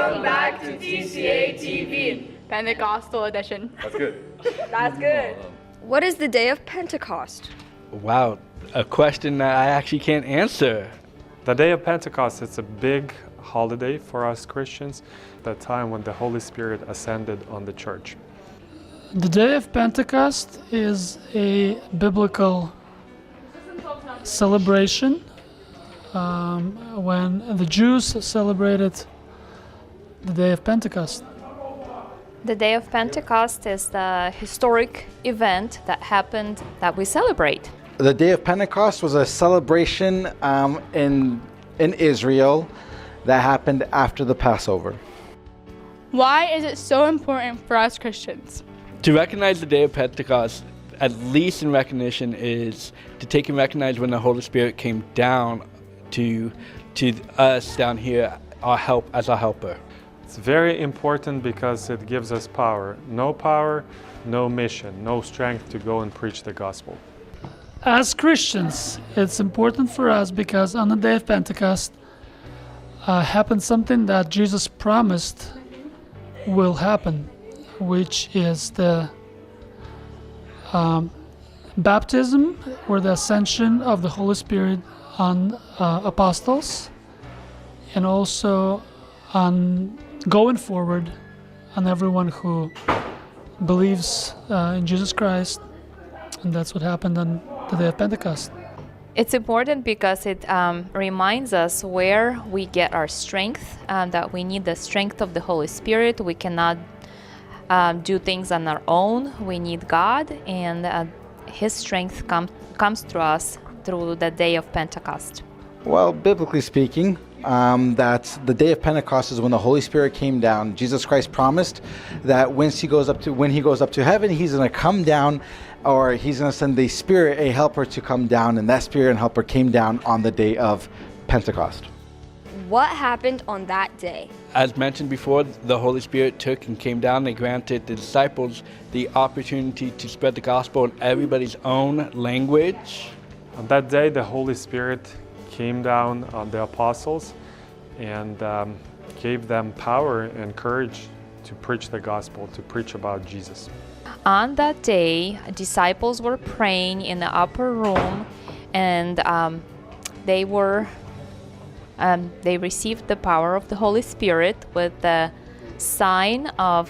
Welcome back to TCA TV. Pentecostal edition. That's good. That's good. What is the day of Pentecost? Wow, a question that I actually can't answer. The day of Pentecost, it's a big holiday for us Christians, the time when the Holy Spirit ascended on the church. The day of Pentecost is a biblical celebration when the Jews celebrated the day of Pentecost. The day of Pentecost is the historic event that happened that we celebrate. The day of Pentecost was a celebration in Israel that happened after the Passover. Why is it so important for us Christians? To recognize the day of Pentecost, at least in recognition, is to take and recognize when the Holy Spirit came down to us down here, as our helper. It's very important because it gives us power. No power, no mission, no strength to go and preach the gospel. As Christians, it's important for us because on the day of Pentecost happened something that Jesus promised will happen, which is the baptism or the ascension of the Holy Spirit on apostles, and also on going forward on everyone who believes in Jesus Christ. And that's what happened on the day of Pentecost. It's important because it reminds us where we get our strength, that we need the strength of the Holy Spirit. We cannot do things on our own. We need God, and His strength comes through us through the day of Pentecost. Well, biblically speaking, that the day of Pentecost is when the Holy Spirit came down. Jesus Christ promised that when he goes up to heaven, he's going to come down, or he's going to send the Spirit, a helper, to come down, and that Spirit and helper came down on the day of Pentecost. What happened on that day? As mentioned before, the Holy Spirit took and came down and granted the disciples the opportunity to spread the gospel in everybody's own language. On that day, the Holy Spirit came down on the apostles and gave them power and courage to preach the gospel, to preach about Jesus. On that day, disciples were praying in the upper room, and they received the power of the Holy Spirit with the sign of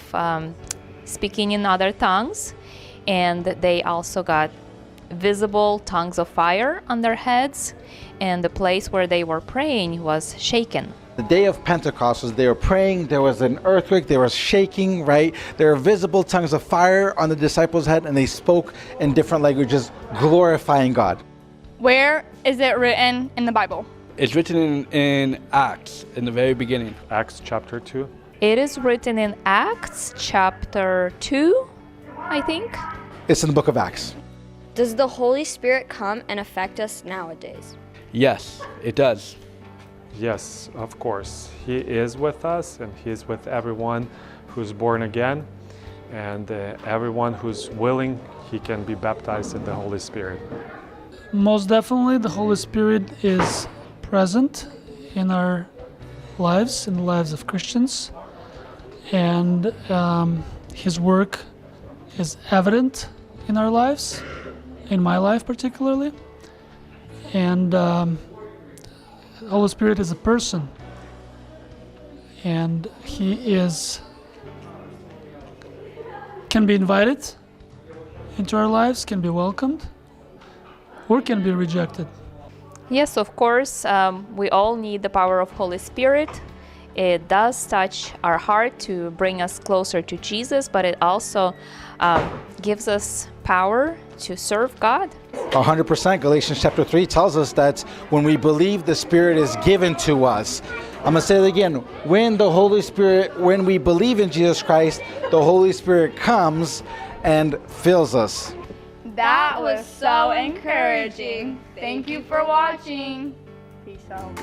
speaking in other tongues, and they also got visible tongues of fire on their heads, and the place where they were praying was shaken. The day of Pentecost was they were praying, there was an earthquake, there was shaking, right? There were visible tongues of fire on the disciples' head, and they spoke in different languages, glorifying God. Where is it written in the Bible? It's written in Acts, in the very beginning. Acts chapter 2. It is written in Acts chapter 2, I think. It's in the book of Acts. Does the Holy Spirit come and affect us nowadays? Yes, it does. Yes, of course. He is with us, and He is with everyone who's born again, and everyone who's willing, he can be baptized in the Holy Spirit. Most definitely, the Holy Spirit is present in our lives, in the lives of Christians, and His work is evident in our lives, in my life particularly. And the Holy Spirit is a person, and He can be invited into our lives, can be welcomed, or can be rejected. Yes, of course, we all need the power of Holy Spirit. It does touch our heart to bring us closer to Jesus, but it also gives us power to serve God. 100%. Galatians chapter 3 tells us that when we believe, the Spirit is given to us. I'm going to say it again. When we believe in Jesus Christ, the Holy Spirit comes and fills us. That was so encouraging. Thank you for watching. Peace out.